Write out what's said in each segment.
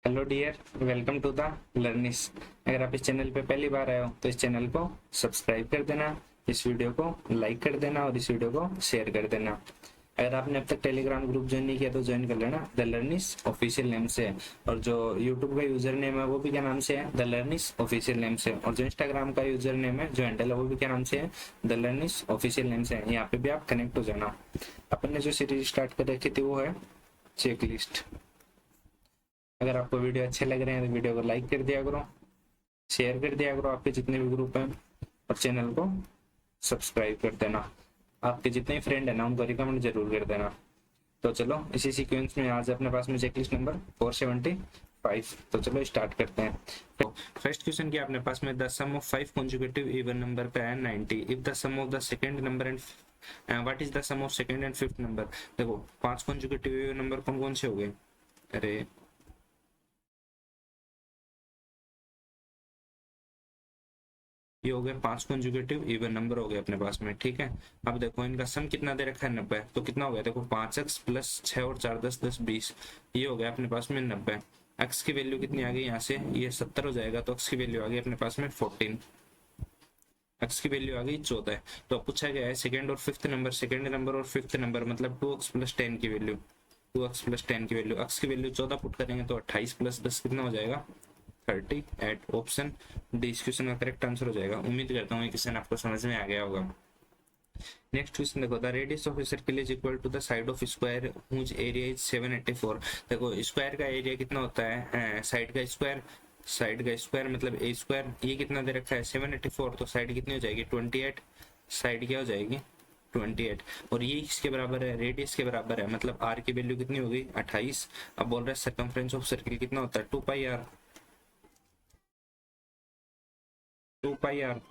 Hello dear, welcome to the Learnis. अगर आप इस चैनल पे पहली बार आए हो तो इस चैनल को सब्सक्राइब कर देना, इस वीडियो को लाइक कर देना और इस वीडियो को शेयर कर देना। अगर आपने अब तक टेलीग्राम ग्रुप ज्वाइन नहीं किया तो ज्वाइन कर लेना, द लर्निस ऑफिशियल नेम से। और जो यूट्यूब का यूजर नेम है वो भी क्या नाम से है, द लर्निस ऑफिशियल नेम से। और जो इंस्टाग्राम का यूजर नेम है, जो हैंडल है, वो भी क्या नाम से है, द लर्निस ऑफिशियल नेम से है। यहाँ पे भी आप कनेक्ट हो जाना। अपन ने जो सीरीज स्टार्ट कर रखी थी वो है चेकलिस्ट। अगर आपको वीडियो अच्छे लग रहे हैं तो वीडियो को लाइक कर दिया करो, शेयर कर दिया करो आपके जितने भी ग्रुप हैं, और चैनल को सब्सक्राइब कर देना। आपके जितने फ्रेंड है ना उनको रिकमेंड जरूर कर देना। तो चलो इसी सीक्वेंस में आज अपने पास में चेकलिस्ट नंबर 475। तो चलो स्टार्ट करते हैं। तो फर्स्ट क्वेश्चन क्या अपने पास में, the sum of 5 consecutive even number का है 90 if the sum of the second number and what is the sum of second and fifth number. देखो 5 कंसेक्यूटिव इवन नंबर कौन कौन से हो गए, अरे ये हो गए 5 कंजुगेटिव इवन नंबर हो गए अपने पास में। ठीक है, अब देखो इनका सम कितना दे रखा है 90, तो कितना हो गया देखो 5x प्लस 6 और 4 10 10 20, ये हो गया अपने पास में 90। x की वैल्यू कितनी आ गई यहाँ से, ये 70 हो जाएगा, तो x की वैल्यू आ गई अपने पास में 14, x की वैल्यू आ गई 14। तो पूछा गया है सेकंड और फिफ्थ नंबर, सेकंड नंबर और फिफ्थ नंबर मतलब 2x प्लस 10 की वैल्यू, 2x प्लस 10 की वैल्यू, x की वैल्यू 14 पुट करेंगे तो 28 प्लस 10 कितना हो जाएगा 30 एट ऑप्शन डी इस क्वेश्चन का करेक्ट आंसर हो जाएगा। उम्मीद करता हूँ ये क्वेश्चन आपको समझ में आ गया होगा। नेक्स्ट क्वेश्चन देखो, the radius of a circle is equal to the side of square whose area is 784। देखो स्क्वायर का एरिया कितना होता है, साइड का स्क्वायर, साइड का स्क्वायर मतलब ए स्क्वायर, ये कितना दे रखा है 784, तो साइड कितनी हो जाएगी 28, साइड क्या हो जाएगी 28, और ये किसके बराबर है, रेडियस के बराबर है, मतलब आर की वैल्यू कितनी होगी 28। अब बोल रहा है सर्कमफ्रेंस ऑफ सर्कल कितना होता है 2 पाई आर, 2 पाई आर।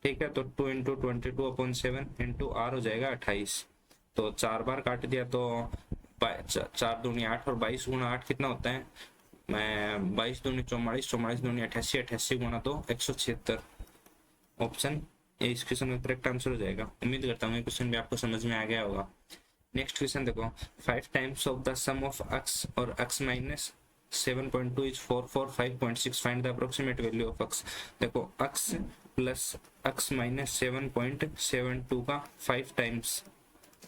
ठीक है, तो 2 इंटू 22/7 इंटू आर हो जाएगा 28। तो 4 बार काट दिया तो 4 दूनी 8 और 22 गुना 8 कितना होता है, मैं 22 दूनी 44, 44 दूनी 88, 88 गुना तो 176। ऑप्शन ए इस क्वेश्चन का करेक्ट आंसर हो जाएगा। उम्मीद करता हूँ ये क्वेश्चन भी आपको समझ में आ गया होगा। नेक्स्ट क्वेश्चन देखो, 5 times of the sum of x और x minus 7.2 is 445.6, find the approximate value of x। देखो x प्लस x माइनस 7.72 का 5 टाइम्स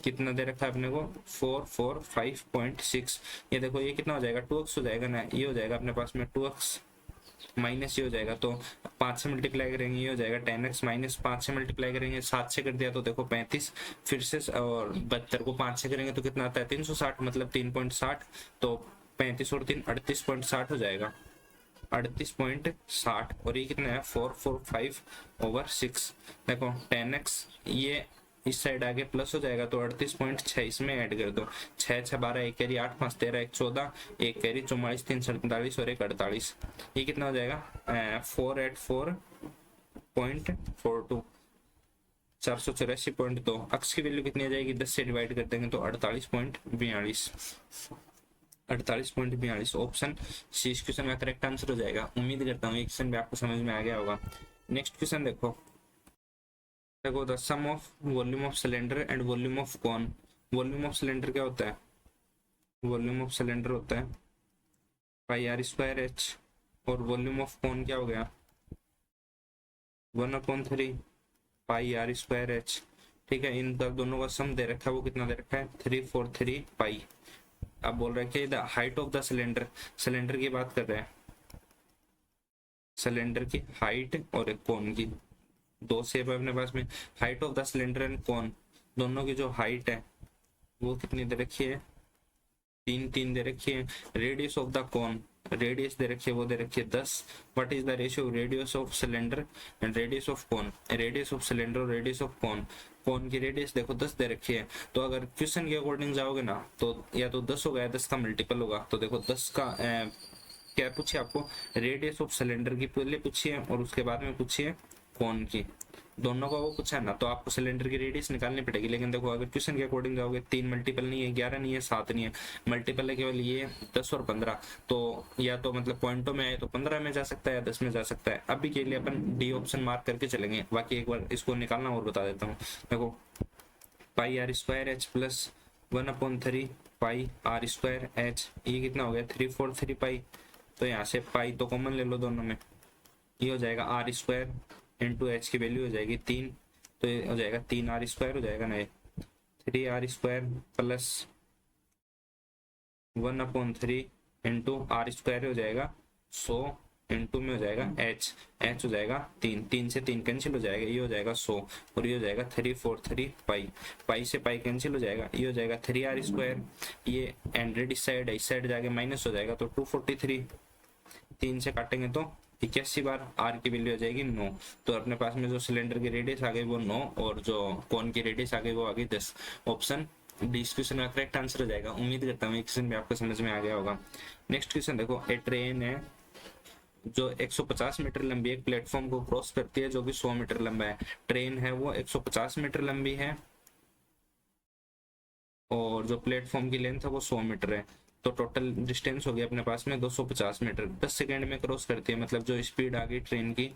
कितना दे रखा है अपने को 445.6, ये देखो ये कितना हो जाएगा 2x हो जाएगा ना, ये हो जाएगा अपने पास में 2x माइनस ये हो जाएगा, तो 5 से मल्टीप्लाई करेंगे ये हो जाएगा 10x माइनस 5 से मल्टीप्लाई करेंगे 7 से कर दिया तो देखो 35, फिर से और 72 को 5 से करेंगे तो कितना आता है 360 मतलब 3.60, तो 35 और 3 38.60 हो जाएगा 38.60, और ये कितना है 445/6। देखो 10x ये इस साइड आगे प्लस हो जाएगा तो 38.6 इसमें ऐड कर दो, 6 6 12 1 कैरी 8 5 13 1 14 1 कैरी 44 3 47 और 1 48, ये कितना हो जाएगा 484.42, 484.2। अक्स की वैल्यू कितनी आ जाएगी 10 से डिवाइड कर देंगे तो 48.42, 48.42। ऑप्शन सी इस क्वेश्चन का करेक्ट आंसर हो जाएगा। उम्मीद करता हूँ ये क्वेश्चन भी आपको समझ में आ गया होगा। नेक्स्ट क्वेश्चन देखो, देखो the sum of volume of cylinder and volume of cone. Volume of cylinder क्या होता है, वॉल्यूम ऑफ सिलेंडर होता है पाई आर स्क्वायर एच, और वॉल्यूम ऑफ कॉन क्या हो गया 1/3 पाई आर स्क्वायर एच। ठीक है, इन दोनों का सम दे रखा है, वो कितना दे रखा है 343 पाई। अब बोल रहे हैं कि the height of the cylinder, cylinder की बात कर रहे हैं, सिलेंडर की हाइट और एक कोन की, दो शेप है अपने पास में, height of the cylinder and कोन, दोनों की जो हाइट है वो कितनी दे रखी है 3 दे रखी है। Radius of the cone, radius दे रखी है वो दे रखी है 10। What is the ratio radius of cylinder and radius of cone, radius of cylinder और रेडियस ऑफ कोन, कोन की रेडियस देखो 10 दे रखी है, तो अगर क्वेश्चन के अकॉर्डिंग जाओगे ना तो या तो 10 होगा या 10 का मल्टीपल होगा। तो देखो 10 का क्या पूछिए आपको, रेडियस ऑफ सिलेंडर की पहले पूछिए और उसके बाद में पूछिए कोन की, दोनों का वो पूछा है ना, तो आपको सिलेंडर की रेडियस निकालनी पड़ेगी। लेकिन देखो अगर क्वेश्चन के अकॉर्डिंग जाओगे 3 मल्टीपल नहीं है, 11 नहीं है, 7 नहीं है, मल्टीपल है केवल ये 10 और 15, तो या तो मतलब पॉइंटों में आए तो 15 में जा सकता है या 10 में जा सकता है। अभी के लिए अपन डी ऑप्शन मार्क करके चलेंगे, बाकी एक बार इसको निकालना और बता देता हूँ। देखो pi r square h plus 1/3 pi r square h, ये कितना हो गया 343 पाई, तो यहाँ से पाई तो कॉमन ले लो दोनों में, ये हो जाएगा आर स्क्वायर इंटू एच की वैल्यू हो जाएगी 3, तो ये हो जाएगा 3r² हो जाएगा ना, ये 3r² प्लस 1/3 इंटू r² हो जाएगा 100 इंटू में हो जाएगा h हो जाएगा 3 से 3 कैंसिल हो जाएगा, ये हो जाएगा 100 और ये हो जाएगा 343 पाई से पाई कैंसिल हो जाएगा, ये हो जाएगा 3r², ये 100 इस साइड जाके माइनस हो जाएगा तो 243, 3 से काटेंगे तो 81 बार, आर की वैल्यू आ जाएगी 9। तो अपने पास में जो सिलेंडर की रेडियस आ गई वो 9 और जो कोन की रेडियस आ गई वो आ गई 10। ऑप्शन डी इस क्वेश्चन का करेक्ट आंसर हो जाएगा। उम्मीद करता हूँ क्वेश्चन भी आपको समझ में आ गया होगा। नेक्स्ट क्वेश्चन देखो, ए ट्रेन है जो 150 मीटर लंबी एक प्लेटफॉर्म को क्रॉस करती है जो कि 100 मीटर लंबा है। ट्रेन है वो 150 मीटर लंबी है और जो प्लेटफॉर्म की लेंथ है वो 100 मीटर है, तो टोटल डिस्टेंस हो गया अपने पास में 250 मीटर। 10 सेकेंड में क्रॉस करती है, मतलब जो स्पीड आ गई ट्रेन की,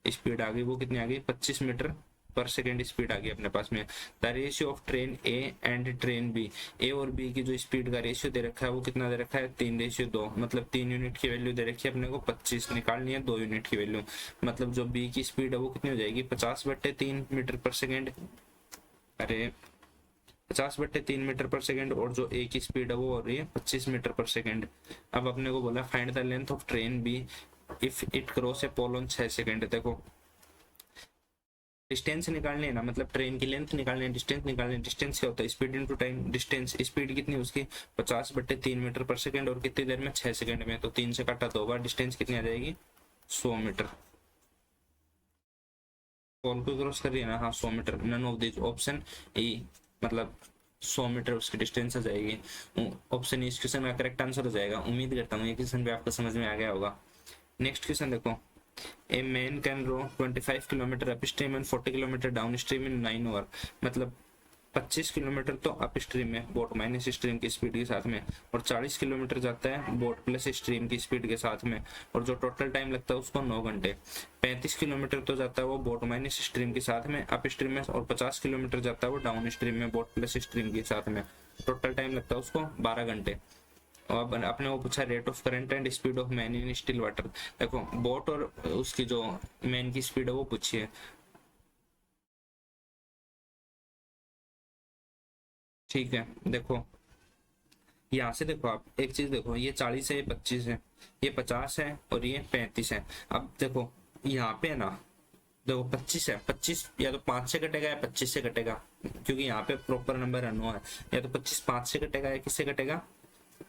स्पीड आ गई वो कितनी आ गई 25 मीटर पर सेकेंड स्पीड आ गई अपने पास में। The ratio of train A and train B, A और बी की जो स्पीड का रेशियो दे रखा है वो कितना दे रखा है 3:2, मतलब 3 यूनिट की वैल्यू दे रखी है अपने को, 25 निकालनी है 2 यूनिट की वैल्यू, मतलब जो बी की स्पीड है वो कितनी हो जाएगी 50/3 मीटर पर सेकेंड, अरे 50/3 मीटर पर सेकेंड, और जो ए की स्पीड है वो हो रही है 25 मीटर पर सेकेंड। अब अपने को बोला find the length of train B if it cross a pole on 6 second. देखो डिस्टेंस निकालने है ना, मतलब ट्रेन की लेंथ निकालने, डिस्टेंस निकालने। डिस्टेंस क्या होता है speed into time, distance speed कितनी उसकी 50/3 मीटर पर सेकेंड और कितनी देर में 6 सेकेंड में, तो 3 से काटा 2 बार, डिस्टेंस कितनी आ जाएगी 100 मीटर। पोल को क्रॉस कर रही है ना, हाँ 100 metre, none of this option E, मतलब 100 मीटर उसकी डिस्टेंस आ जाएगी। ऑप्शन इस क्वेश्चन का करेक्ट आंसर हो जाएगा। उम्मीद करता हूँ ये क्वेश्चन भी आपको समझ में आ गया होगा। नेक्स्ट क्वेश्चन देखो, a man can row 25 kilometre upstream and 40 kilometre downstream in 9 hour, मतलब 25 किलोमीटर तो अप स्ट्रीम में बोट माइनस स्ट्रीम की स्पीड के साथ में, और 40 किलोमीटर जाता है बोट प्लस स्ट्रीम की स्पीड के साथ में, और जो टोटल टाइम लगता है उसको 9 घंटे। 35 किलोमीटर तो जाता है वो बोट माइनस स्ट्रीम के साथ में अप स्ट्रीम में, और 50 किलोमीटर जाता है वो डाउन स्ट्रीम में बोट प्लस स्ट्रीम के साथ में, टोटल टाइम लगता है उसको 12 घंटे। और अपने को पूछा rate of current and speed of man in still water. देखो बोट और उसकी जो मैन की स्पीड है वो पूछी है, ठीक है। देखो यहाँ से देखो आप एक चीज देखो, ये 40 है, ये 25 है, ये 50 है और ये 35 है। अब देखो यहाँ पे ना, देखो 25 है, 25 या तो 5 से कटेगा या 25 से कटेगा, क्योंकि यहाँ पे प्रॉपर नंबर अनो है, या तो 25 5 से कटेगा या किससे कटेगा।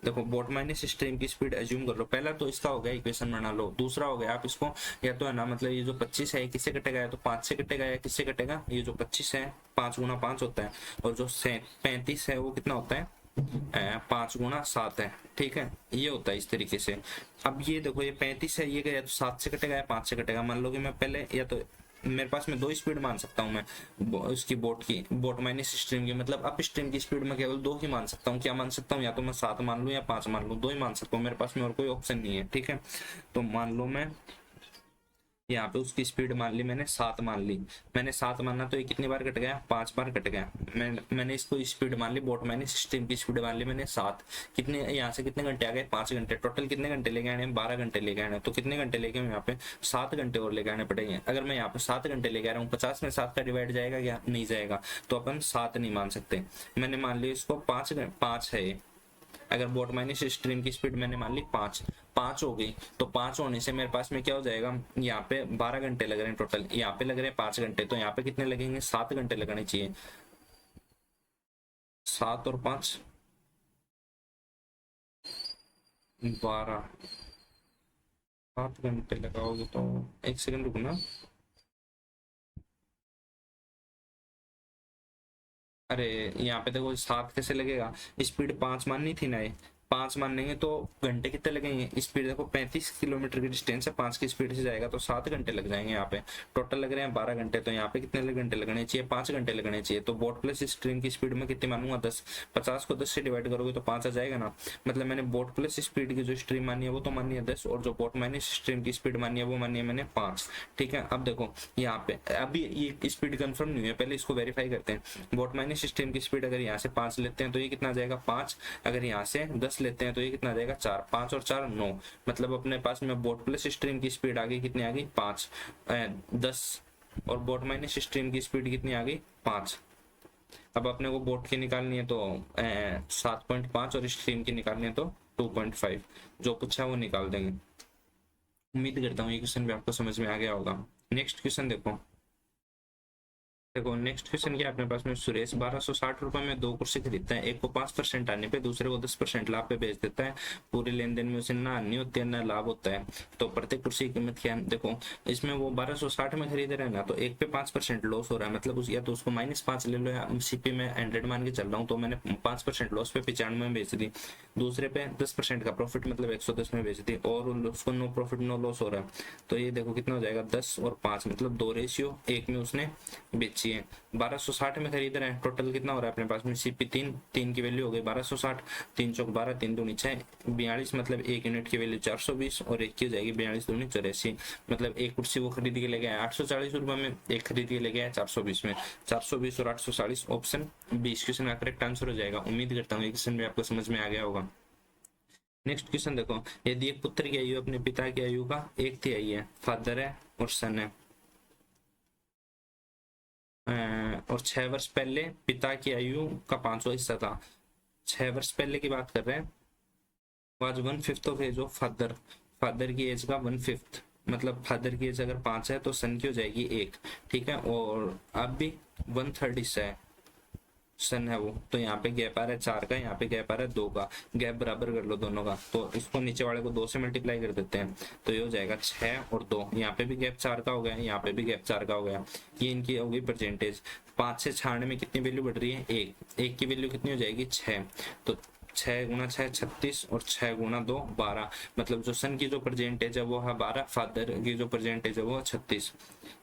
देखो बोट माइनस स्ट्रीम की स्पीड एज्यूम कर लो, पहला तो इसका हो गया इक्वेशन बना लो, दूसरा हो गया आप इसको या तो है ना, मतलब ये जो 25 है किससे कटेगा, या तो 5 से कटेगा या किससे कटेगा, ये जो 25 है 5 गुना 5 होता है, और जो 35 है वो कितना होता है 5 गुना 7 है, ठीक है, ये होता है इस तरीके से। अब ये देखो ये 35 है, ये या तो 7 से कटेगा या 5 से कटेगा। मान लो कि मैं पहले या तो मेरे पास में 2 स्पीड मान सकता हूँ मैं उसकी बोट की, बोट माइनस स्ट्रीम की, मतलब अप स्ट्रीम की स्पीड में केवल 2 ही मान सकता हूँ। क्या मान सकता हूँ, या तो मैं 7 मान लूँ या 5 मान लूँ, 2 ही मान सकता हूँ, मेरे पास में और कोई ऑप्शन नहीं है, ठीक है। तो मान लो मैं यहाँ पे उसकी स्पीड मान ली मैंने 7 मान ली, मैंने 7 माना तो ये कितनी बार कट गया 5 बार कट गया। मैंने इसको स्पीड मान ली, बोट माइनस स्ट्रीम की स्पीड मान ली मैंने 7, कितने यहाँ से कितने घंटे आ गए 5 घंटे, टोटल कितने घंटे लेके आने 12 घंटे लेके आने, तो कितने घंटे लेके यहाँ पे 7 घंटे और लेके आने पड़ेंगे। अगर मैं यहाँ पे 7 घंटे लेके आ रहा हूँ, 50 में 7 का डिवाइड जाएगा क्या, नहीं जाएगा, तो अपन 7 नहीं मान सकते। मैंने मान लिया इसको 5 है ये, अगर बोट माइनस स्ट्रीम की स्पीड मैंने मान ली 5 हो गई, तो 5 होने से मेरे पास में क्या हो जाएगा, यहाँ पे 12 घंटे लग रहे हैं टोटल, यहाँ पे लग रहे हैं 5 घंटे, तो यहाँ पे कितने लगेंगे 7 घंटे लगाने चाहिए। 7 और 5 12, 7 घंटे लगाओगे तो 1 सेकंड रुकना, अरे यहाँ पे देखो 7 कैसे लगेगा, स्पीड 5 माननी थी ना, ये 5 मानेंगे तो घंटे कितने लगेंगे, स्पीड देखो 35 किलोमीटर की डिस्टेंस है, 5 की स्पीड से जाएगा तो 7 घंटे लग जाएंगे। यहाँ पे टोटल लग रहे हैं 12 घंटे, तो यहाँ पे कितने घंटे लगने चाहिए 5 घंटे लगने चाहिए। तो बोट प्लस स्ट्रीम की स्पीड में कितनी मानूंगा 10, 50 को 10 से डिवाइड करोगे तो 5 आ जाएगा ना, मतलब मैंने बोट प्लस स्पीड की जो स्ट्रीम मानी है वो तो मानी है 10, और जो बोट माइनस स्ट्रीम की स्पीड मानी है वो मानी है मैंने 5, ठीक है। अब देखो यहाँ पे अभी ये स्पीड कंफर्म नहीं है, पहले इसको वेरीफाई करते हैं। बोट माइनस स्ट्रीम की स्पीड अगर यहाँ से 5 लेते हैं तो ये कितना आ जाएगा 5, अगर यहाँ से 10 लेते हैं तो ये कितना आ जाएगा 4, 5 और 4 9, मतलब अपने पास में बोट प्लस स्ट्रीम की स्पीड आ गई, कितनी आ गई 5, 10, और बोट माइनस स्ट्रीम की स्पीड कितनी आ गई 5। अब अपने को बोट की निकालनी है तो 7.5 और स्ट्रीम की निकालनी है तो 2.5, जो पूछा वो निकाल देंगे। उम्मीद करता हूँ ये क्वेश्चन भी आपको समझ में आ गया होगा। नेक्स्ट क्वेश्चन देखो नेक्स्ट क्वेश्चन क्या है अपने पास में, सुरेश 1260 रुपए में 2 कुर्सी खरीदता है, एक को 5% आने पे दूसरे को 10% लाभ पे बेच देता है, पूरे लेन देन में उसे ना हानि होती है ना लाभ होता है, तो प्रत्येक कुर्सी की कीमत क्या है। देखो इसमें वो 1260 में खरीद रहे हैं ना, तो एक पे 5% लॉस हो रहा है, मतलब या तो उसको -5 ले लो, या सीपी में 100 मान के चल रहा हूँ तो मैंने 5% लॉस पे 95 में बेच दी, दूसरे पे 10% का प्रॉफिट मतलब 110 में बेच दी, और उसको नो प्रॉफिट नो लॉस हो रहा है। तो ये देखो कितना हो जाएगा 10 और 5, मतलब 2:1 में उसने बेची है। 1260 में खरीद रहे हैं, टोटल कितना हो रहा है अपने पास में, सीपी 3 की वैल्यू हो गई 1260, 3 चौक 12, 3 दूनी 6, 42, मतलब एक यूनिट की वैल्यू 420, और एक की हो जाएगी 42 दूनी 84, मतलब एक कुर्सी वो खरीद के ले गया 840 रुपए में, एक खरीद के ले गया 420 में, 420 और 840, ऑप्शन 20 क्वेश्चन का करेक्ट आंसर हो जाएगा। उम्मीद करता हूँ ये क्वेश्चन भी आपको समझ में आ गया होगा। नेक्स्ट क्वेश्चन देखो, यदि एक पुत्र की आयु अपने पिता की आयु का 1 तिहाई है, फादर है और सन है, और 6 वर्ष पहले पिता की आयु का 5वां हिस्सा था, 6 वर्ष पहले की बात कर रहे हैं, was 1/5 of age of father, father की एज का 1/5, मतलब फादर की एज अगर 5 है तो सन की हो जाएगी 1, ठीक है, और अब भी 1/3 हिस्सा है सन है वो, तो यहाँ पे गैप आ रहा है 4 का, यहाँ पे गैप आ रहा है 2 का, गैप बराबर कर लो दोनों का, तो इसको नीचे वाले को 2 से मल्टीप्लाई कर देते हैं, तो ये हो जाएगा 6 और 2, यहाँ पे भी गैप 4 का हो गया, यहाँ पे भी गैप 4 का हो गया, ये इनकी हो गई परसेंटेज। 5 से 96 में कितनी वैल्यू बढ़ रही है, 1 की वैल्यू कितनी हो जाएगी 6, तो 6 गुना 6 36, और 6 गुना 2 12, मतलब जो सन की जो परसेंटेज है वो है 12, फादर की जो परसेंटेज है वो 36,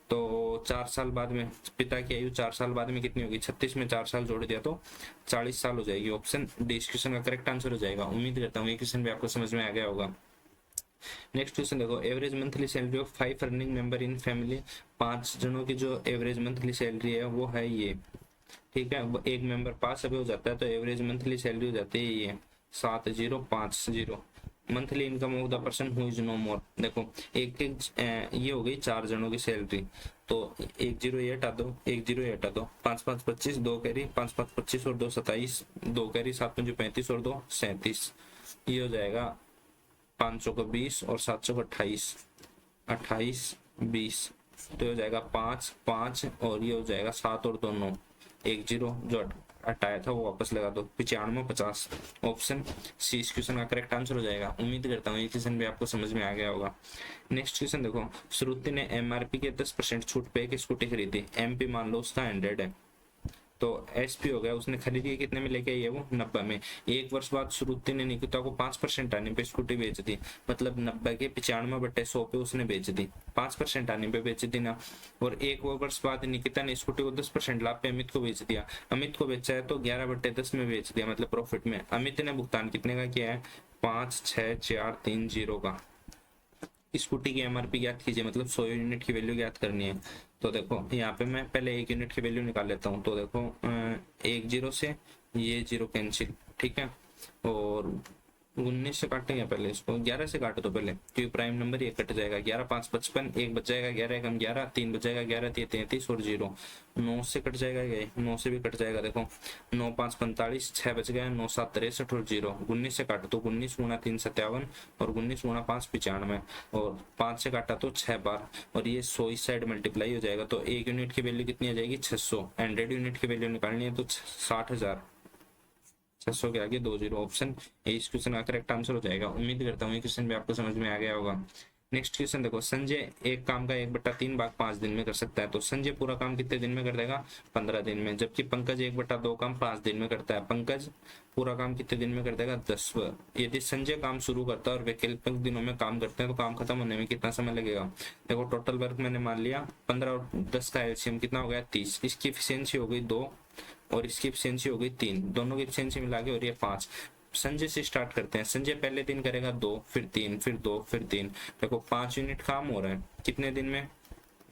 तो 4 साल बाद में पिता की आयु 4 साल बाद में कितनी होगी, 36 में 4 साल जोड़ दिया तो 40 साल हो जाएगी, ऑप्शन डी इस क्वेश्चन का करेक्ट आंसर हो जाएगा। उम्मीद करता हूँ ये क्वेश्चन भी आपको समझ में आ गया होगा। नेक्स्ट क्वेश्चन देखो, average monthly salary of 5 earning member in family, 5 जनों की जो एवरेज मंथली सैलरी है वो है ये, ठीक है, एक मेंबर पास अभी हो जाता है तो एवरेज मंथली सैलरी हो जाती है ये 7050, monthly income of the person who is no more. देखो एक ये हो गई 4 जनों की सैलरी, तो 10 ये हटा दो, 10 ये हटा दो, 5 5 25, 2 कैरी, 5 5 25 और 2 27, 2 कैरी, 7 5 35 और 2 37, ये हो जाएगा 5 चौक 20 और 7 चौक 28, 28 20, तो हो जाएगा 5 5, और ये हो जाएगा 7 और 2 9, 10 जो हटाया था वो वापस लगा दो, 95 50, ऑप्शन सी इस क्वेश्चन का करेक्ट आंसर हो जाएगा। उम्मीद करता हूँ ये क्वेश्चन भी आपको समझ में आ गया होगा। नेक्स्ट क्वेश्चन देखो, श्रुति ने एमआरपी के 10% छूट पे एक स्कूटी खरीदी, एमपी मान लो उसका 100 है, तो एसपी हो गया, उसने खरीदी कितने में लेके आई है वो 90 में, 1 वर्ष बाद श्रुति ने निकिता को 5% आने पे स्कूटी बेच दी, मतलब 90 के 95/100 पे उसने बेच दी, 5% आने पे बेच दी ना, और 1 वर्ष बाद निकिता ने स्कूटी को 10% लाभ पे अमित को बेच दिया, अमित को बेचा है तो 11/10 में बेच दिया, मतलब प्रॉफिट में। अमित ने भुगतान कितने का किया है, 5 6 4 3 0 का। स्कूटी की एमआरपी ज्ञात कीजिए, मतलब 100 यूनिट की वैल्यू ज्ञात करनी है। तो देखो यहाँ पे मैं पहले 1 यूनिट की वैल्यू निकाल लेता हूँ, तो देखो 1 0 से ये 0 कैंसिल, ठीक है, और 19 से काटेंगे पहले, इसको 11 से काटो तो पहले, क्योंकि प्राइम नंबर ये कट जाएगा, 11 5 55, 1 बच जाएगा, 11 1 11, 3 बच जाएगा, 11 3 33 और 0, 9 से कट जाएगा, ये 9 से भी कट जाएगा, देखो 9 5 45, 6 बच गया, 9 7 63 और 0, 19 से काटो तो 19 गुना 3 57, और 19 गुना 5 95, और 5 से काटा तो 6 बार, और ये 100 इस साइड मल्टीप्लाई हो जाएगा, तो 1 यूनिट की वैल्यू कितनी आ जाएगी 600, 100 यूनिट की वैल्यू निकालनी है तो 60,000, 600 के आगे 2 0, ऑप्शन इस क्वेश्चन का करेक्ट आंसर हो जाएगा। उम्मीद करता हूँ ये क्वेश्चन भी आपको समझ में आ गया होगा। नेक्स्ट क्वेश्चन देखो, संजय एक काम का 1/3 भाग 5 दिन में कर सकता है, तो संजय पूरा काम कितने दिन में कर देगा, 15 दिन में, जबकि पंकज 1/2 काम 5 दिन में करता है, पंकज पूरा काम कितने दिन में कर देगा, 10। यदि संजय काम शुरू करता है और वैकल्पिक दिनों में काम करते हैं तो काम खत्म होने में कितना समय लगेगा। देखो टोटल वर्क मैंने मान लिया 15 और 10 का एलसीएम कितना हो गया 30, इसकी एफिशिएंसी हो गई 2 और इसकी एफिशिएंसी हो गई 3, दोनों की एफिशिएंसी मिला के और ये 5। संजय से स्टार्ट करते हैं, संजय पहले दिन करेगा 2, फिर 3, फिर 2, फिर 3, देखो 5 यूनिट काम हो रहा है कितने दिन में,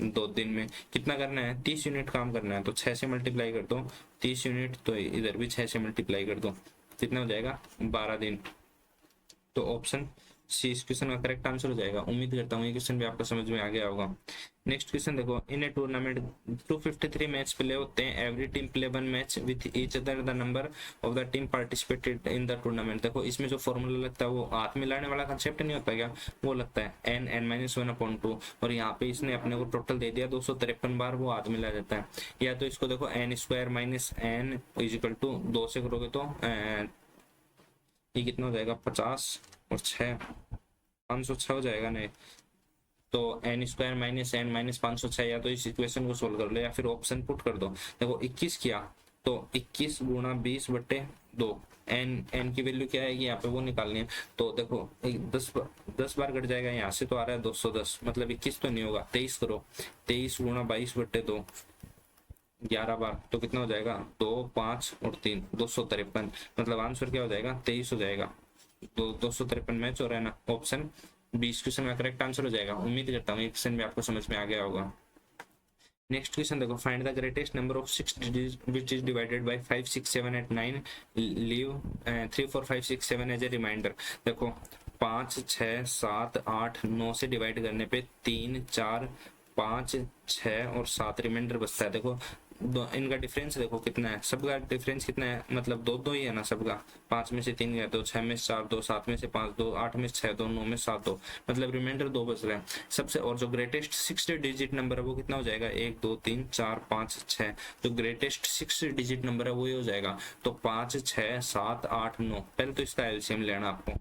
2 दिन में। कितना करना है, 30 यूनिट काम करना है, तो 6 से मल्टीप्लाई कर दो 30 यूनिट, तो इधर भी 6 से मल्टीप्लाई कर दो, कितना हो जाएगा 12 दिन, तो ऑप्शन सी इस क्वेश्चन का करेक्ट आंसर हो जाएगा। उम्मीद करता हूँ ये क्वेश्चन भी आपको समझ में आ गया होगा। नेक्स्ट क्वेश्चन देखो, इन ए टूर्नामेंट 253 मैच प्ले होते हैं, every team play one match with each other, the number of the team participated in the tournament. देखो इसमें जो फॉर्मूला लगता है वो हाथ मिलाने वाला कंसेप्ट नहीं होता क्या, वो लगता है एन एन माइनस 1/2, और यहाँ पे इसने अपने को टोटल दे दिया 253 बार, वो हाथ मिला जाता है। या तो इसको देखो n square minus n is equal to 2 से करोगे तो ये कितना हो जाएगा, 50 और 6 506 हो जाएगा नहीं, तो n square minus n minus 506, या तो इस इक्वेशन को सोल्व कर लो या फिर ऑप्शन पुट कर दो। देखो 21 किया तो 21 गुणा 20/2, एन एन की वैल्यू क्या आएगी यहाँ पे वो निकालनी है। तो देखो 10 बार कट जाएगा, यहाँ से तो आ रहा है 210, मतलब 21 तो नहीं होगा, 23 करो, 23 गुणा 22/2 11 बार, तो कितना हो जाएगा 2 5 और 3 253, मतलब आंसर क्या हो जाएगा 23 हो जाएगा। 253 मैच हो रहा है ना, ऑप्शन 20 क्वेश्चन का करेक्ट आंसर हो जाएगा। उम्मीद करता हूँ ये क्वेश्चन भी आपको समझ में आ गया होगा। नेक्स्ट क्वेश्चन देखो, find the greatest number of 6 digit which is divided by 5 6 7 8 9, leave 3 4 5 6 7 as a reminder. देखो 5 6 7 8 9 से डिवाइड करने पे 3 4 5 6 और 7 रिमाइंडर बचता है। देखो इनका डिफरेंस देखो कितना है, सबका डिफरेंस कितना है, मतलब 2 2 ही है ना सबका, 5 में से 3 गया तो 6 में से 4 2, 7 में से 5 2, 8 में से 6 2, 9 में 7 2, मतलब रिमाइंडर 2 बच रहे हैं सबसे। और जो ग्रेटेस्ट 6 डिजिट नंबर है वो कितना हो जाएगा, 1 2 3 4 5 6, जो ग्रेटेस्ट 6 डिजिट नंबर है वही हो जाएगा। तो 5 6 7 8 9, पहले तो इसका एलसीएम लेना आपको,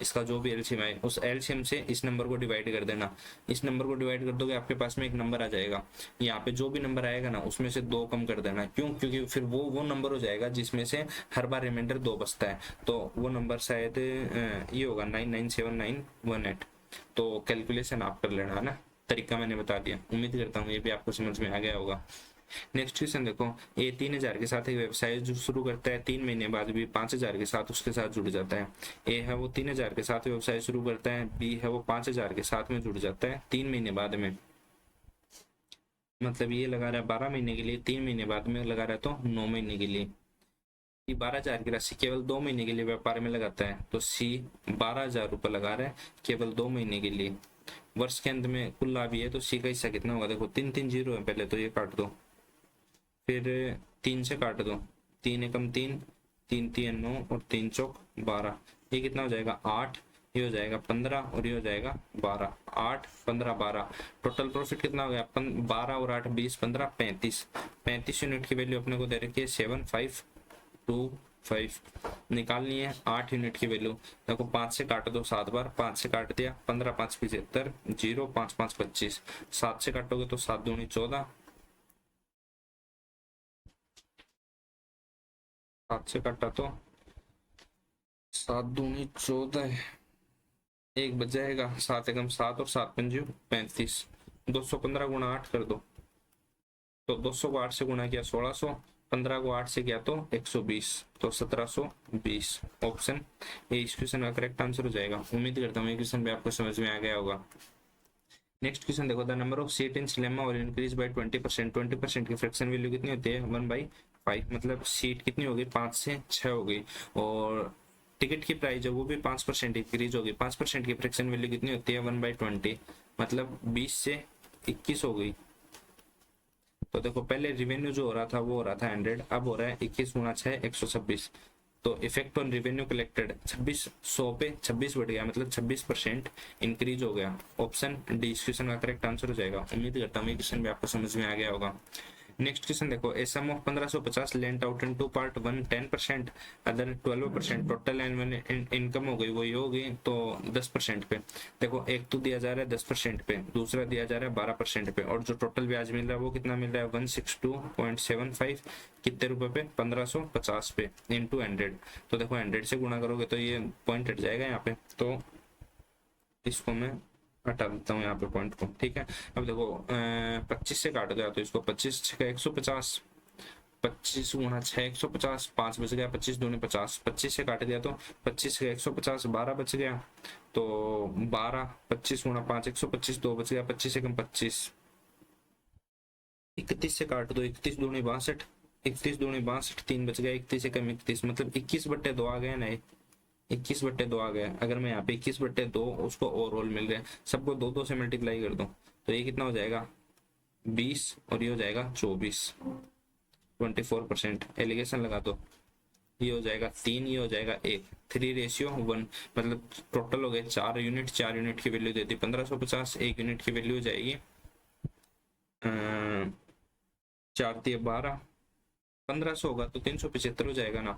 इसका जो भी एलसीएम है उस एलसीएम से इस नंबर को डिवाइड कर देना। इस नंबर को डिवाइड कर दोगे आपके पास में एक नंबर आ जाएगा, यहाँ पे जो भी नंबर आएगा ना उसमें से 2 कम कर देना। क्यों, क्योंकि फिर वो नंबर हो जाएगा जिसमें से हर बार रिमाइंडर 2 बचता है, तो वो नंबर शायद ये होगा 997918। तो कैलकुलेशन आप कर लेना है ना, तरीका मैंने बता दिया। उम्मीद करता हूँ ये भी आपको समझ में आ गया होगा। नेक्स्ट क्वेश्चन देखो, ए 3000 के साथ एक व्यवसाय जो शुरू करता है 3 महीने बाद भी 5000 के साथ उसके साथ जुड़ जाता है। ए है वो 3000 के साथ व्यवसाय शुरू करता है, बी है वो 5000 के साथ में जुड़ जाता है 3 महीने बाद में, मतलब ये लगा रहा है 12 महीने के लिए, 3 महीने बाद में लगा रहा है तो 9 महीने के लिए। 12,000 की राशि केवल 2 महीने के लिए व्यापार में लगाता है, तो सी 12,000 रुपये लगा रहा है केवल 2 महीने के लिए। वर्ष के अंत में कुल लाभ ये, तो सी का हिस्सा कितना होगा, देखो 3 3 जीरो है, पहले तो ये काट दो, फिर 3 से काट दो, 3 एकम 3, 3 3 9 और 3 चौक 12, ये कितना हो जाएगा 8, ये हो जाएगा 15 और ये हो जाएगा 12, 8 15 12, टोटल प्रॉफिट कितना हो गया 12 और 8 20 15 35 यूनिट की वैल्यू अपने को दे रखी है 7525, निकालनी है 8 यूनिट की वैल्यू। देखो 5 से काट दो 7 बार, 5 से काट दिया 15 5 75 0 5 5 25, 7 से काटोगे तो 7 दूनी 14, 7 से काटा तो 7 दूनी 14, एक बच जाएगा, 7 एकम 7 और 7 पंजे 35, 215 गुणा 8 कर दो, तो 200 को 8 से गुणा किया 1600, 15 को 8 से किया तो 120, तो 1720, ऑप्शन ए इस क्वेश्चन का करेक्ट आंसर हो जाएगा। उम्मीद करता हूँ ये क्वेश्चन भी आपको समझ में आ गया होगा। नेक्स्ट क्वेश्चन देखो, the number of seat in cinema और इंक्रीज बाय 20%, 20% की फ्रैक्शन वैल्यू कितनी होती है 1/5, मतलब सीट कितनी होगी 5 से 6 हो गई, और टिकट की प्राइस है वो भी 5% इंक्रीज होगी, 5% की फ्रैक्शन वैल्यू कितनी होती है 1/20, मतलब 20 से 21 हो गई। तो देखो पहले रिवेन्यू जो हो रहा था वो हो रहा था 100, अब हो रहा है 21 गुणा 6 126, तो इफेक्ट ऑन रिवेन्यू कलेक्टेड 2600 पे 26 बढ़ गया, मतलब 26% इंक्रीज हो गया। ऑप्शन डी इस क्वेश्चन का करेक्ट आंसर हो जाएगा। उम्मीद करता हूँ ये क्वेश्चन भी आपको समझ में आ गया होगा। नेक्स्ट क्वेश्चन देखो, a sum of 1550 lent out in 2 part, 1 10%, other 12%, total annual income हो गई वही होगी तो 10% पे। देखो एक तो दिया जा रहा है 10% पे, दूसरा दिया जा रहा है 12% पे, और जो टोटल ब्याज मिल रहा है वो कितना मिल रहा है 162.75, कितने रुपए पे 1550 पे इंटू 100, तो देखो 100 से गुणा करोगे तो ये पॉइंट हट जाएगा यहाँ पे, तो इसको मैं हटा देता हूँ यहाँ पे पॉइंट को, ठीक है। अब देखो 25 से काट गया तो इसको 25 का 150, 25 गुणा 6 150, 5 बच गया, 25 दूनी 50, 25 से काट दिया तो 25 का 150 12 बच गया, तो 12 25 गुणा 5 125, 2 बच गया, 25 से कम 25, 31 से काट दो, 31 दूनी 62, 31 दूनी 62, 3 बच गया, 31 से कम 31, मतलब 21/2 आ गया ना, 21/2 आ गया। अगर मैं यहाँ पे 21/2 उसको ओवरऑल मिल रहा है, सबको 2 2 से मल्टीप्लाई कर दूं तो ये कितना हो जाएगा 20 और ये हो जाएगा 24, 24%। एलिगेशन लगा दो, ये हो जाएगा 3, ये हो जाएगा 1, 3:1, मतलब टोटल हो गए 4 यूनिट। 4 यूनिट की वैल्यू देती 1550, 1 यूनिट की वैल्यू हो जाएगी 4 × 12, 1500 होगा तो 375 हो जाएगा ना,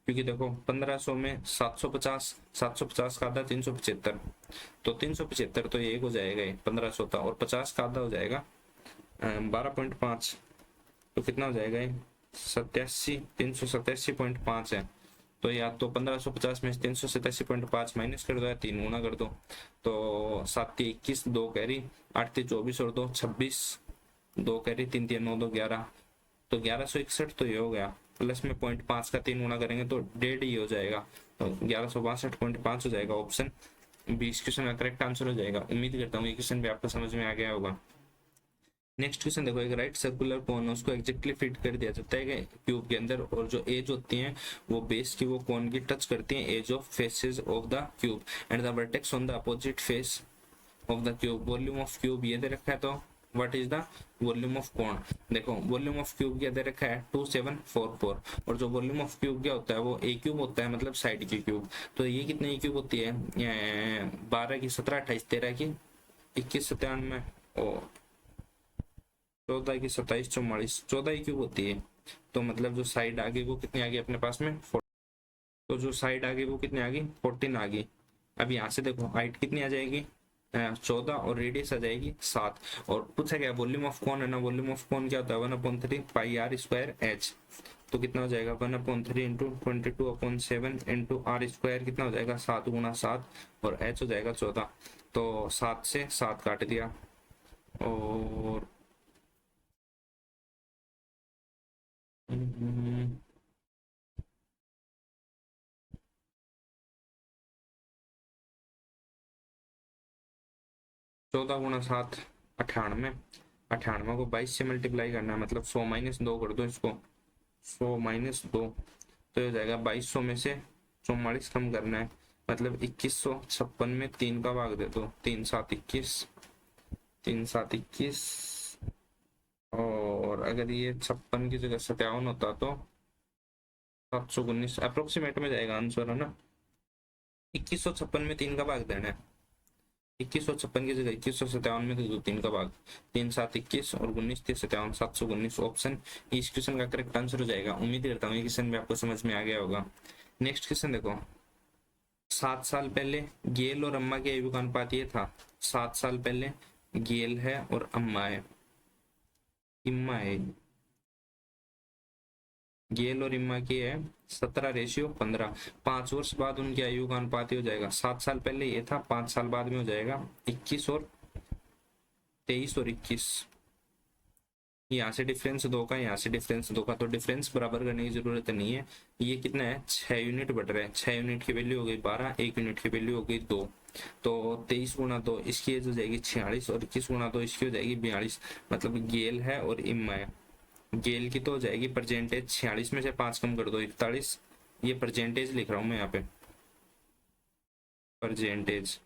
क्योंकि देखो 1500 में 750, 750 का आधा 375, तो 375 तो ये एक हो जाएगा, 1500 था, और 50 का आधा हो जाएगा 12.5, तो कितना हो जाएगा 87, 387.5 है। तो या तो 1550 में 387.5 माइनस कर दो या 3 गुना कर दो, तो 7 21, 2 कैरी, 8 24 और 2 26, 2 कैरी, 3 3 9 2 11, तो 1161 तो ये हो गया। प्लस में 0.5 का 3 गुना करेंगे तो 1.5 ही हो जाएगा, तो 1162.5 हो जाएगा। ऑप्शन 20 क्वेश्चन का करेक्ट आंसर हो जाएगा। उम्मीद करता हूँ ये क्वेश्चन भी आपको समझ में आ गया होगा। नेक्स्ट क्वेश्चन देखो, एक राइट सर्कुलर कोन है, उसको एग्जैक्टली फिट कर दिया जाता है क्यूब के अंदर, और जो एज होती हैं वो बेस की वो कोन की टच करती हैं edge of faces of the cube and the vertex on the opposite face of the cube. Volume of cube ये दे रखा है, तो what is the volume of cone. देखो वॉल्यूम ऑफ क्यूब क्या दे रखा है 2744, और जो वॉल्यूम ऑफ क्यूब क्या होता है वो ए क्यूब होता है, मतलब साइड की क्यूब। तो ये कितने क्यूब होती है 12 की 17, 28, 13 की 21, 97 और 14 की 27, 44, 14 क्यूब होती है। तो मतलब जो साइड आ गई वो कितनी आ गई अपने पास में 4, तो जो साइड आ गई वो कितनी आ गई 14 आ गई। अब यहाँ से देखो हाइट कितनी आ जाएगी 14 और रेडियस आ जाएगी 7, और पूछा गया वॉल्यूम ऑफ कौन है ना, वॉल्यूम ऑफ कौन क्या होता है 1/3 पाई आर स्क्वायर एच, तो कितना हो जाएगा 1/3 इंटू 22/7 इंटू आर स्क्वायर, कितना हो जाएगा 7 × 7 और एच हो जाएगा 14, तो 7 से 7 काट दिया और 14 × 7 98, 98 को 22 से मल्टीप्लाई करना है, मतलब 100 - 2 कर दो इसको, 100 - 2 तो हो जाएगा 2200 में से 44 कम करना है, मतलब 2156 में 3 का भाग दे दो, 3 7 21, 3 7 21, और अगर ये 56 की जगह 57 होता तो 719 अप्रोक्सीमेट में जाएगा आंसर, है ना। 2156 में 3 का भाग देना है, 2156 की जगह 2157 में तो 3 का भाग, 3 7 21 और 19 3 57, 719 ऑप्शन इस क्वेश्चन का करेक्ट आंसर हो जाएगा। उम्मीद करता हूँ ये क्वेश्चन भी आपको समझ में आ गया होगा। नेक्स्ट क्वेश्चन देखो, 7 साल पहले गेल और अम्मा के आयु का अनुपात ये था, 7 साल पहले गेल है और अम्मा है, इम्मा है, गेल और इम्मा की है 17:15। 5 वर्ष बाद उनकी आयु का अनुपात हो जाएगा, 7 साल पहले ये था, 5 साल बाद में हो जाएगा 21 और 23 और 21, यहाँ से डिफरेंस 2 का, यहाँ से डिफरेंस 2 का, तो डिफरेंस बराबर करने की जरूरत नहीं है। ये कितना है 6 यूनिट बढ़ रहा है, 6 यूनिट की वैल्यू हो गई 12, 1 यूनिट की वैल्यू हो गई 2, तो 23 × 2 इसकी एज हो जाएगी 46 और 21 × 2 इसकी हो जाएगी 42, मतलब गेल है और इम्मा है। गेल की तो हो जाएगी परसेंटेज 46 में से 5 कम कर दो 41, ये परसेंटेज लिख रहा हूँ मैं यहाँ पे परसेंटेज,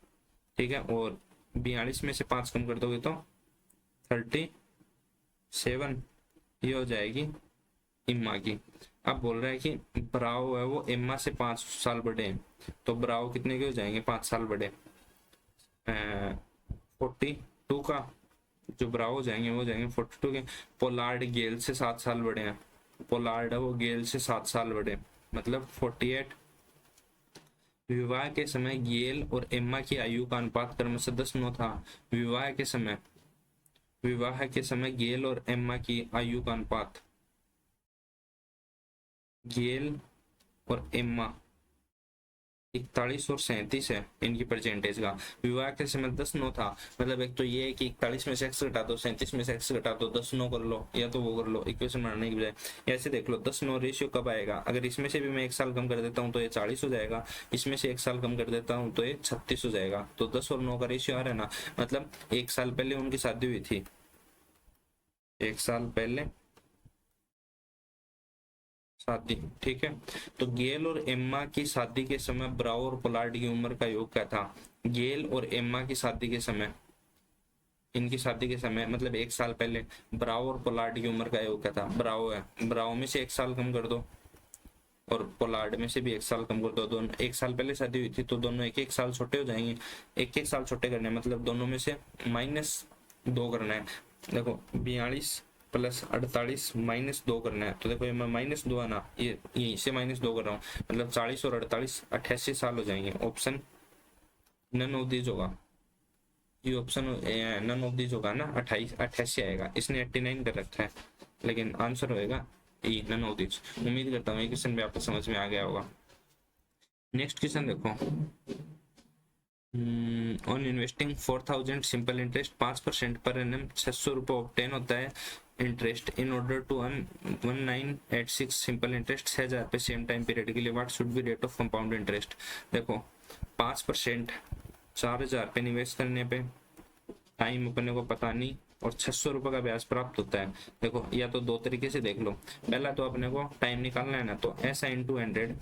ठीक है, और 42 में से 5 कम कर दोगे तो 37, ये हो जाएगी इम्मा की। अब बोल रहा है कि ब्राव है वो इम्मा से 5 साल बड़े हैं, तो ब्राव कितने के हो जाएंगे 5 साल बड़े, 42 का, जो ब्राव हो जाएंगे वो जाएंगे 42 के। पोलार्ड गेल से 7 साल बड़े हैं, पोलार्ड है वो गेल से 7 साल बड़े, मतलब 48। विवाह के समय गेल और एम्मा की आयु का अनुपात क्रमशः 10:9 था। विवाह के समय गेल और एम्मा की आयु का अनुपात, गेल और एम्मा 41 और 37 है इनकी परसेंटेज का। विवाह के समय 10:9 था, मतलब एक तो ये है कि 41 में से x घटा दो, 37 में से x घटा दो, 10:9 कर लो, या तो वो कर लो इक्वेशन बनाने की बजाय। ऐसे देख लो 10:9 रेशियो कब आएगा, अगर इसमें से भी मैं 1 साल कम कर देता हूँ तो ये 40 हो जाएगा, इसमें से 1 साल कम कर देता हूँ तो ये 36 हो जाएगा, तो 10 और 9 का रेशियो आ रहा है ना, मतलब 1 साल पहले उनकी शादी हुई थी, 1 साल पहले शादी, ठीक है। तो गेल और एम्मा की शादी के समय ब्रावो और पोलार्ड की उम्र का योग क्या था? गेल और एम्मा की शादी के समय, इनकी शादी के समय मतलब 1 साल पहले ब्रावो और पोलार्ड की उम्र का योग क्या था? ब्रावो है, ब्रावो में से 1 साल कम कर दो और पोलार्ड में से भी 1 साल कम कर दो। दोनों 1 साल पहले शादी हुई थी तो दोनों 1-1 साल छोटे हो जाएंगे। 1-1 साल छोटे करने हैं, मतलब दोनों में से -2 करना है। देखो 42 + 48 -2 करना है। तो देखो ये मैं -2 है ना, ये यहीं से -2 कर रहा हूँ, मतलब 40 और 48 88 साल हो जाएंगे। ऑप्शन नन ऑफ दीज होगा, ये ऑप्शन नन ऑफ दीज होगा ना, 88 आएगा। इसने 89 कर रखा है, लेकिन आंसर होएगा ई, नन ऑफ दीज। उम्मीद करता हूँ ये क्वेश्चन भी आपको समझ में आ गया होगा। नेक्स्ट क्वेश्चन देखो, on investing 4000 simple interest 5% per annum 600 रुपये ऑब्टेन होता है interest. In order to earn 1986 simple interest 6000 पे सेम टाइम पीरियड के लिए what should be rate of compound interest? देखो 5% 4000 पे निवेश करने पे टाइम अपने को पता नहीं और 600 रुपये का ब्याज प्राप्त होता है। देखो या तो दो तरीके से देख लो, पहला तो अपने को टाइम निकालना है ना, तो ऐसा इंटू 100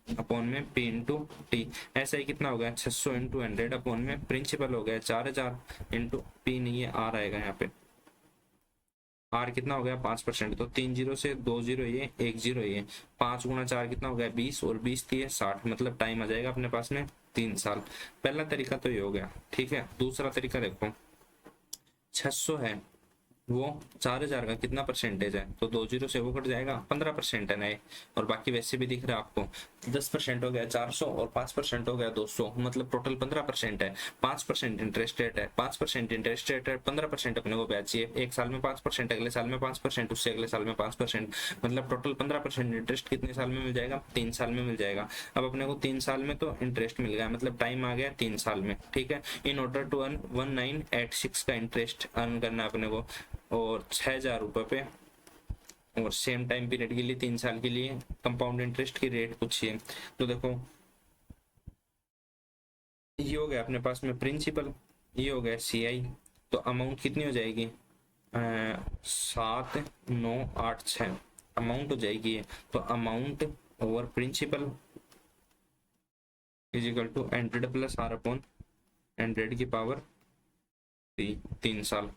अपॉन में P इंटू टी। ऐसा ही कितना हो गया 600 इंटू 100 अपॉन में प्रिंसिपल हो गया 4000 इंटू P नहीं है R आएगा यहाँ पे। R कितना हो गया 5%, तो 3 0 से 2 0 ये 1 0 ये 5 × 4 कितना हो गया 20 और 20 थी 60, मतलब टाइम आ जाएगा अपने पास में 3 साल। पहला तरीका तो ये हो गया, ठीक है। दूसरा तरीका देखो 600 है वो 4000 का कितना परसेंटेज है, तो 2 0 से वो कट जाएगा 15% है नए, और बाकी वैसे भी दिख रहा है आपको 10% हो गया 400 और 5% हो गया 200, मतलब टोटल 15% है। 5% इंटरेस्ट रेट है, 5% इंटरेस्ट रेट है, 15% अपने को ब्याज चाहिए। 1 साल में 5%, अगले साल में 5%, उससे अगले साल में 5%, मतलब टोटल 15% इंटरेस्ट कितने साल में मिल जाएगा? 3 साल में मिल जाएगा। अब अपने को 3 साल में तो इंटरेस्ट मिल गया, मतलब टाइम आ गया 3 साल में, ठीक है। इन ऑर्डर टू अर्न 1986 का इंटरेस्ट अर्न करना है अपने को, और 6000 रुपये पे और सेम टाइम पीरियड के लिए 3 साल के लिए कंपाउंड इंटरेस्ट की रेट पूछिए। तो देखो ये हो गया अपने पास में प्रिंसिपल, ये हो गया CI, तो अमाउंट कितनी हो जाएगी 7986 अमाउंट हो जाएगी ये। तो amount over principal is equal to 100 + R upon 100 की पावर 3 साल।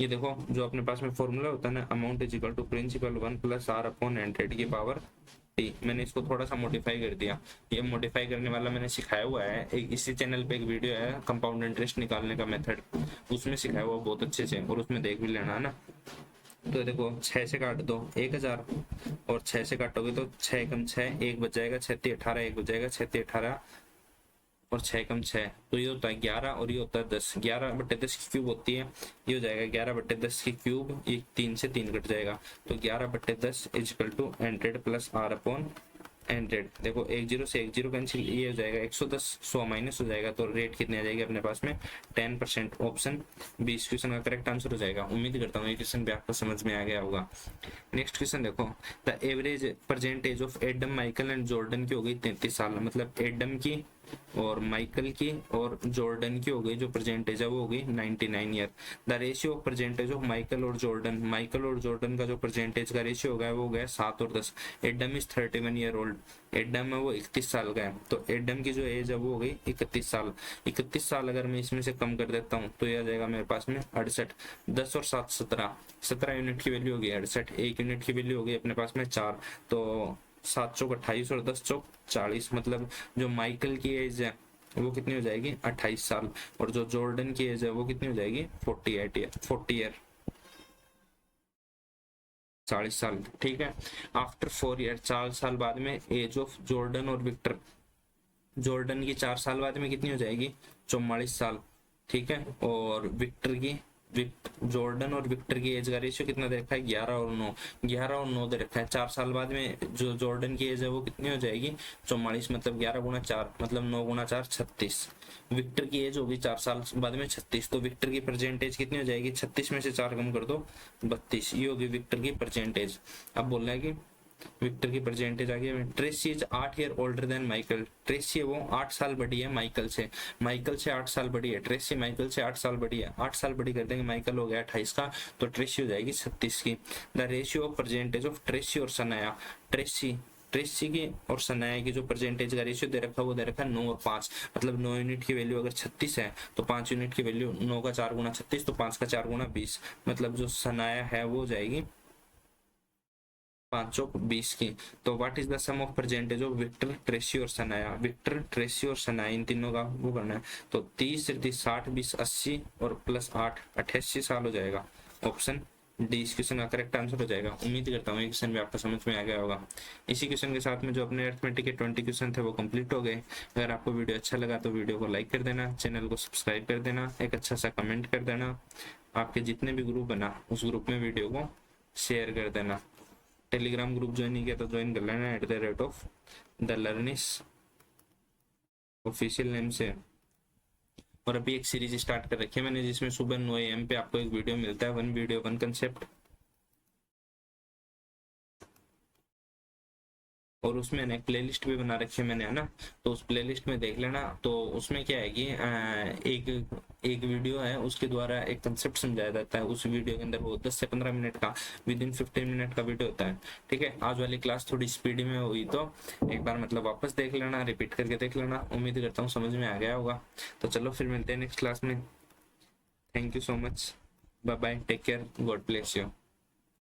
ये देखो जो अपने पास में फॉर्मूला होता है ना, amount is equal to principal 1 + R upon 100 की पावर t। मैंने इसको थोड़ा सा मॉडिफाई कर दिया, ये मॉडिफाई करने वाला मैंने सिखाया हुआ है, एक इसी चैनल पे एक वीडियो है कंपाउंड इंटरेस्ट निकालने का मेथड, उसमें सिखाया हुआ बहुत अच्छे से, और उसमें देख भी लेना है ना। तो देखो 6 से काट दो 1000 और 6 से काटोगे तो 6 × 6 1 बच जाएगा, 6 × 18 1 बच जाएगा, 6 × 18 और 6 × 6, तो ये होता है 11 और ये होता है 10। 11/10 की क्यूब होती है, ये हो जाएगा 11/10 की क्यूब, ये 3 से 3 कट जाएगा, तो 11/10 is equal to 100 + R upon 100। देखो 1 0 से 1 0 कैंसिल, ये हो जाएगा 110, 100 माइनस हो जाएगा, तो रेट कितनी आ जाएगी अपने पास में 10%। ऑप्शन 20 क्वेश्चन का करेक्ट आंसर हो जाएगा। उम्मीद करता हूँ ये क्वेश्चन भी आपको समझ में आ गया होगा। नेक्स्ट क्वेश्चन देखो, the average percentage of Adam Michael and Jordan की हो गई 33 साल, मतलब एडम की और माइकल की और जॉर्डन की हो गई जो परसेंटेज है वो हो गई 99 year. The ratio of percentage of Michael और जॉर्डन का जो परसेंटेज का रेशियो हो गया वो हो गया 7 और 10। Adam is 31 year old, Adam है वो 31 साल का है, तो एडम की जो एज है वो हो गई 31 साल। 31 साल अगर मैं इसमें से कम कर देता हूँ तो ये आ जाएगा मेरे पास में 68। 10 और 7 17 यूनिट की वैल्यू हो गई 68, 1 यूनिट की वैल्यू हो गई अपने पास में 4, तो 7 चौक 28 और 10 चौक 40, मतलब जो माइकल की एज है वो कितनी हो जाएगी 28 साल, और जो जॉर्डन की एज है वो कितनी हो जाएगी 40 ईयर 40 साल, ठीक है। आफ्टर 4 ईयर 4 साल बाद में एज ऑफ जॉर्डन और विक्टर, जॉर्डन की 4 साल बाद में कितनी हो जाएगी 44 साल, ठीक है। और विक्टर की जॉर्डन और विक्टर की एज का रेशियो कितना दे रखा है 11 और 9, 11 और 9 दे रखा है। 4 साल बाद में जो जॉर्डन की एज है वो कितनी हो जाएगी 44, मतलब 11 × 4 मतलब 9 × 4 36। विक्टर की एज होगी 4 साल बाद में 36, तो विक्टर की परसेंटेज कितनी हो जाएगी 36 में से 4 कम कर दो 32, ये होगी विक्टर की परसेंटेज। अब बोल रहे हैं कि विक्टर की परसेंटेज आ गई। Tracy is 8 year older than Michael. Tracy है वो 8 साल बड़ी है माइकल से। माइकल से 8 साल बड़ी है ट्रेसी, माइकल से 8 साल बड़ी है। 8 साल बड़ी कर देंगे, माइकल हो गया 28 का, तो ट्रेसी हो जाएगी 36 की। The ratio of percentage of Tracy और सनाया। ट्रेसी की और सनाया की जो परसेंटेज का रेशियो दे रखा है वो दे रखा है 9 और 5। मतलब 9 यूनिट की वैल्यू अगर 36 है तो 5 यूनिट की वैल्यू 9 का 4 गुना 36, तो 5 का 4 गुना 20। मतलब जो सनाया है वो हो जाएगी 5 चौक 20 की। तो what is the sum of percentage of Victor, Tracy और सनाया। विक्टर, ट्रेसी और सनाया इन तीनों का वो करना है। तो 30 30 60 20 80 और प्लस 8 88 साल हो जाएगा। ऑप्शन डी इस क्वेश्चन का करेक्ट आंसर हो जाएगा। उम्मीद करता हूँ ये क्वेश्चन भी आपको समझ में आ गया होगा। इसी क्वेश्चन के साथ में जो अपने अरिथमेटिक के 20 क्वेश्चन थे वो कंप्लीट हो गए। अगर आपको वीडियो अच्छा लगा तो वीडियो को लाइक कर देना, चैनल को सब्सक्राइब कर देना, एक अच्छा सा कमेंट कर देना। आपके जितने भी ग्रुप बना उस ग्रुप में वीडियो को शेयर कर देना। टेलीग्राम ग्रुप ज्वाइन नहीं किया तो ज्वाइन कर लेना @द_लर्निस ऑफिशियल नेम से। और अभी एक सीरीज स्टार्ट कर रखी है मैंने जिसमें सुबह 9 AM पे आपको एक वीडियो मिलता है, 1 वीडियो 1 कंसेप्ट। और उसमें ना एक प्लेलिस्ट भी बना रखी है मैंने, है ना, तो उस प्लेलिस्ट में देख लेना। तो उसमें क्या है कि एक वीडियो है उसके द्वारा एक कंसेप्ट समझाया जाता है। उस वीडियो के अंदर वो 10 से 15 मिनट का, विद इन 15 मिनट का वीडियो होता है। ठीक है, आज वाली क्लास थोड़ी स्पीड में हुई तो एक बार मतलब वापस देख लेना, रिपीट करके देख लेना। उम्मीद करता हूँ समझ में आ गया होगा। तो चलो फिर मिलते हैं नेक्स्ट क्लास में। Thank you so much, bye bye, take care, god bless you.